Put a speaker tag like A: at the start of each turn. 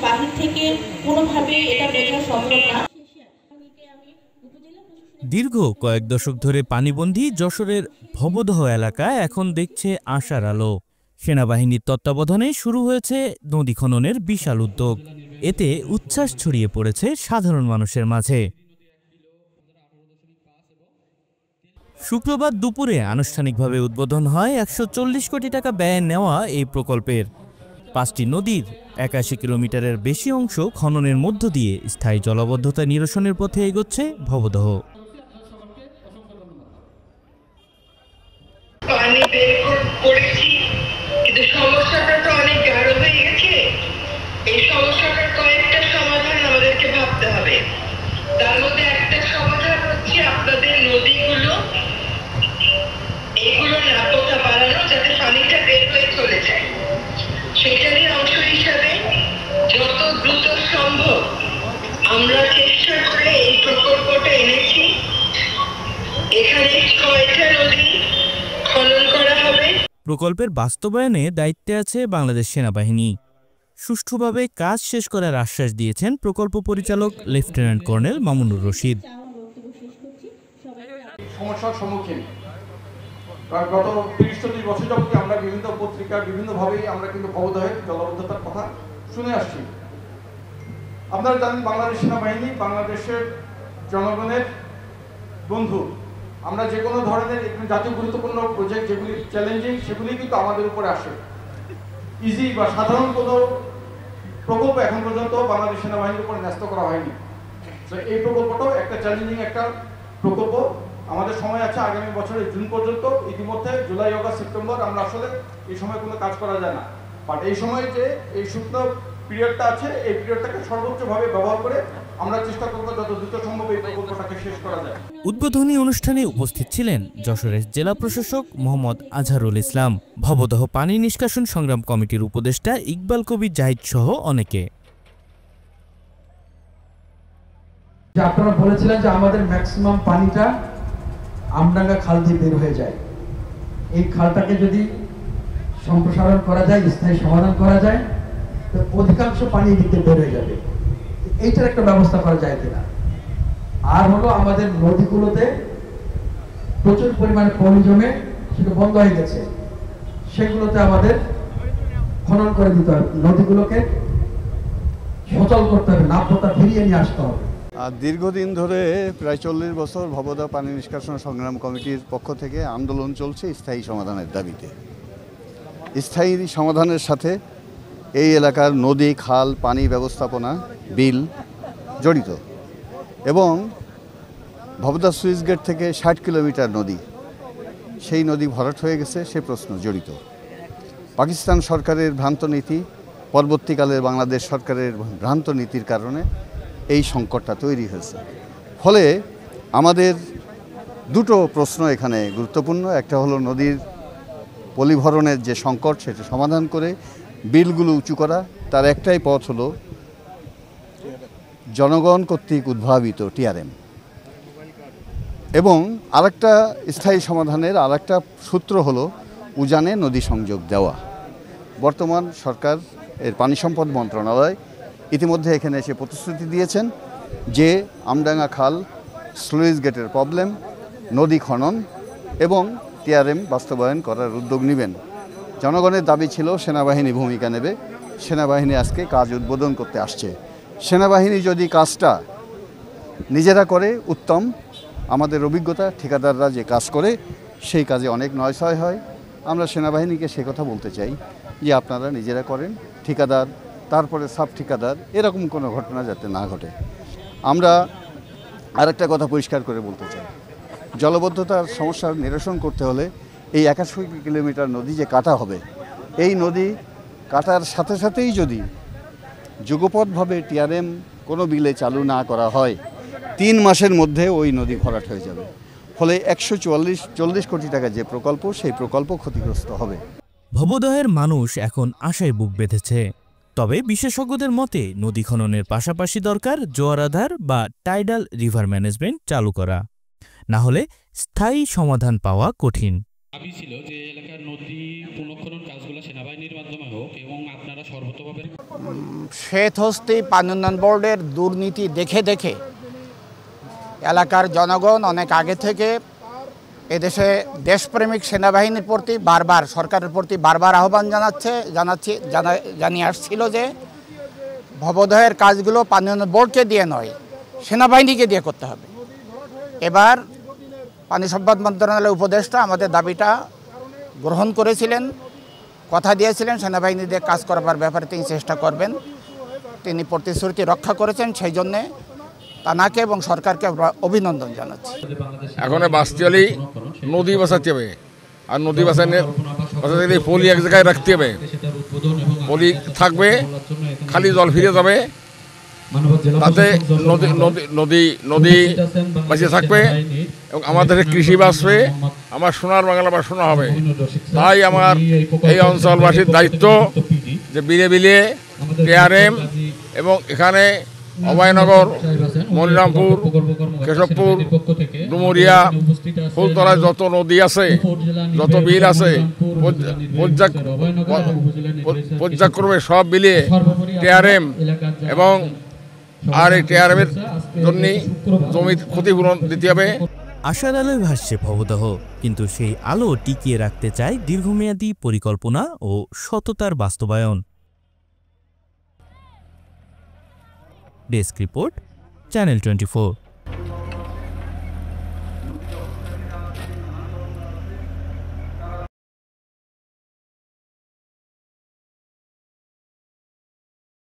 A: বাহির থেকে কোনোভাবে এটা বোঝা সম্ভব না।
B: দীর্ঘ কয়েক দশক ধরে পানিবন্দী যশোরের ভবদহ এলাকায় এখন দেখছে আশার আলো। সেনাবাহিনীর তত্ত্বাবধানে শুরু হয়েছে নদী খননের বিশাল উদ্যোগ। এতে উচ্ছ্বাস ছড়িয়ে পড়েছে সাধারণ মানুষের মাঝে। শুক্রবার দুপুরে আনুষ্ঠানিকভাবে উদ্বোধন হয় ১৪০ কোটি টাকা ব্যয়ে নেওয়া এই প্রকল্পের। ৫টি নদীর ৮১ কিলোমিটারের বেশি অংশ খননের মধ্য দিয়ে স্থায়ী জলাবদ্ধতা নিরসনের পথে এগোচ্ছে ভবদহ।
C: পানি বের করেছি, কিন্তু সমস্যাটা তো অনেক গাঢ় হয়ে গেছে। এই সমস্যাটার কয়েকটা সমাধান আমাদেরকে ভাবতে হবে। তার মধ্যে একটা সমাধান হচ্ছে আপনাদের নদীগুলো এইগুলো নাব্যতা বাড়ানো, যাতে পানিটা বের হয়ে চলে যায়। সেটারই অংশ হিসাবে যত দ্রুত সম্ভব আমরা চেষ্টা করে এই প্রকল্পটা এনেছি। এখানে ৬টা নদী খনন করা হবে।
B: প্রকল্পের বাস্তবায়নে দায়িত্বে আছে বাংলাদেশ সেনাবাহিনী। সুষ্ঠুভাবে কাজ শেষ করার আশ্বাস দিয়েছেন প্রকল্প পরিচালক লেফটেন্যান্ট কর্নেল মামুনুর রশিদ।
D: সমস্যার সম্মুখীন গত ৩০-৪০ বছর যাবত আমরা বিভিন্ন পত্রিকা বিভিন্নভাবেই আমরা কিন্তু ভবদহের জলাবদ্ধতার কথা শুনে আসছি। আপনারা জানেন বাংলাদেশ সেনাবাহিনী বাংলাদেশের জনগণের বন্ধু। আমরা যে কোনো ধরনের জাতীয় গুরুত্বপূর্ণ প্রজেক্ট যেগুলি চ্যালেঞ্জিং সেগুলি কিন্তু আমাদের উপরে আসে। ইজি বা সাধারণ কোনো প্রকল্প এখন পর্যন্ত বাংলাদেশ সেনাবাহিনীর উপরে ন্যস্ত করা হয়নি। তো এই প্রকল্পটাও একটা চ্যালেঞ্জিং একটা প্রকল্প। আমাদের সময় আছে আগামী বছরের জুন পর্যন্ত। ইতিমধ্যে জুলাই, অগাস্ট, সেপ্টেম্বর আমরা আসলে এই সময় কোনো কাজ করা যায় না। বাট এই সময় যে এই শুকনো পিরিয়ডটা আছে এই পিরিয়ডটাকে সর্বোচ্চভাবে ব্যবহার করে আমরা চেষ্টা করব যত দ্রুত সম্ভব এই প্রকল্পটাকে শেষ করা যায়।
B: উদ্বোধনী অনুষ্ঠানে উপস্থিত ছিলেন যশোরের জেলা প্রশাসক মোহাম্মদ আজহারুল ইসলাম, ভবদহ পানি নিষ্কাশন সংগ্রাম কমিটির উপদেষ্টা ইকবাল কবির জাহিদ সহ অনেকে।
E: আপনারা বলেছিলেন যে আমাদের ম্যাক্সিমাম পানিটা আমডাঙ্গা খাল দিয়ে বের হয়ে যায়। এই খালটাকে যদি সম্প্রসারণ করা যায়, স্থায়ী সমাধান করা যায়, তো অধিকাংশ পানি দিকে বের হয়ে যাবে। এইটার একটা ব্যবস্থা করা যায় কিনা। আর হলো আমাদের নদীগুলোতে প্রচুর পরিমাণে পানি জমে সেটা বন্ধ হয়ে গেছে, সেগুলোতে আমাদের খনন করে দিতে হবে, নদীগুলোকে সচল করতে হবে, নাব্যতা ফিরিয়ে নিয়ে আসতে হবে।
F: দীর্ঘদিন ধরে প্রায় 40 বছর ভবদহ পানি নিষ্কাশন সংগ্রাম কমিটির পক্ষ থেকে আন্দোলন চলছে স্থায়ী সমাধানের দাবিতে। স্থায়ী সমাধানের সাথে এই এলাকার নদী, খাল, পানি ব্যবস্থাপনা, বিল জড়িত এবং ভবদহ সুইচ গেট থেকে 60 কিলোমিটার নদী, সেই নদী ভরাট হয়ে গেছে সে প্রশ্ন জড়িত। পাকিস্তান সরকারের ভ্রান্ত নীতি, পরবর্তীকালে বাংলাদেশ সরকারের ভ্রান্ত নীতির কারণে এই সংকটটা তৈরি হয়েছে। ফলে আমাদের দুটো প্রশ্ন এখানে গুরুত্বপূর্ণ। একটা হলো নদীর পলিভরণের যে সংকট সেটা সমাধান করে বিলগুলো উঁচু করা। তার একটাই পথ হলো জনগণ কর্তৃক উদ্ভাবিত টিআরএম। এবং আরেকটা স্থায়ী সমাধানের আরেকটা সূত্র হলো উজানে নদী সংযোগ দেওয়া। বর্তমান সরকার এর পানি সম্পদ মন্ত্রণালয় ইতিমধ্যে এখানে এসে প্রতিশ্রুতি দিয়েছেন যে আমডাঙ্গা খাল, স্লুইস গেটের প্রবলেম, নদী খনন এবং টিআরএম বাস্তবায়ন করার উদ্যোগ নেবেন। জনগণের দাবি ছিল সেনাবাহিনী ভূমিকা নেবে। সেনাবাহিনী আজকে কাজ উদ্বোধন করতে আসছে। সেনাবাহিনী যদি কাজটা নিজেরা করে উত্তম। আমাদের অভিজ্ঞতা ঠিকাদাররা যে কাজ করে সেই কাজে অনেক নয়ছয় হয়। আমরা সেনাবাহিনীকে সে কথা বলতে চাই যে আপনারা নিজেরা করেন, ঠিকাদার তারপরে সাব ঠিকাদার এরকম কোনো ঘটনা যাতে না ঘটে। আমরা আরেকটা কথা পরিষ্কার করে বলতে চাই, জলবদ্ধতার সমস্যার নিরসন করতে হলে এই ৮১ কিলোমিটার নদী যে কাটা হবে, এই নদী কাটার সাথে সাথেই যদি যুগপথভাবে টিআরএম কোনো বিলে চালু না করা হয় ৩ মাসের মধ্যে ওই নদী ভরাট হয়ে যাবে। ফলে ১৪০ কোটি টাকা যে প্রকল্প সেই প্রকল্প ক্ষতিগ্রস্ত হবে।
B: ভবদহের মানুষ এখন আশায় বুক বেঁধেছে। তবে বিশেষজ্ঞদের মতে নদী খননের পাশাপাশি দরকার জোয়ার আধার বা টাইডাল রিভার ম্যানেজমেন্ট চালু করা, না হলে স্থায়ী সমাধান পাওয়া কঠিন।
G: দাবি ছিল যে এলাকার নদী পুনঃখনন কাজগুলো সেনাবাহিনীর মাধ্যমে হোক এবং আপনারা সর্বতভাবে শ্বেতহস্তি পানি উন্নয়ন বোর্ডের দুর্নীতি দেখে দেখে এলাকার জনগণ অনেক আগে থেকে এদেশে দেশপ্রেমিক সেনাবাহিনীর প্রতি বারবার সরকারের প্রতি বারবার আহ্বান জানিয়ে আসছিল যে ভবদহের কাজগুলো পানি উন্নয়ন বোর্ডকে দিয়ে নয়, সেনাবাহিনীকে দিয়ে করতে হবে। এবার পানি সম্পদ মন্ত্রণালয়ের উপদেষ্টা আমাদের দাবিটা গ্রহণ করেছিলেন, কথা দিয়েছিলেন সেনাবাহিনী দিয়ে কাজ করবার ব্যাপারে তিনি চেষ্টা করবেন। তিনি প্রতিশ্রুতি রক্ষা করেছেন, সেই জন্যে তানাকে এবং সরকারকে অভিনন্দন জানাচ্ছি।
H: এখন বাঁচতে হলে নদী বাঁচাতে হবে, আর নদী বাঁচাতে পলি এক জায়গায় রাখতে হবে। পলি থাকবে, খালি জল ফিরে যাবে, তাতে নদী বাঁচিয়ে থাকবে এবং আমাদের কৃষি বাঁচবে, আমার সোনার বাংলা আবার শোনা হবে। তাই আমার এই অঞ্চলবাসীর দায়িত্ব যে বিলে বিলে টিআরএম এবং এখানে অভয়নগর, মনিরামপুর, কেশবপুর, ডুমুরিয়া, ফুলতলায় যত নদী আছে, যত বিল আছে, পর্যায়ক্রমে সব মিলিয়ে টিআরএম এবং আর এই টিআরএমের জন্য জমির ক্ষতিপূরণ দিতে হবে।
B: আশার আলোয় ভাসছে ভবদহ, কিন্তু সেই আলো টিকিয়ে রাখতে চায় দীর্ঘমেয়াদী পরিকল্পনা ও সততার বাস্তবায়ন। Desk report, channel 24।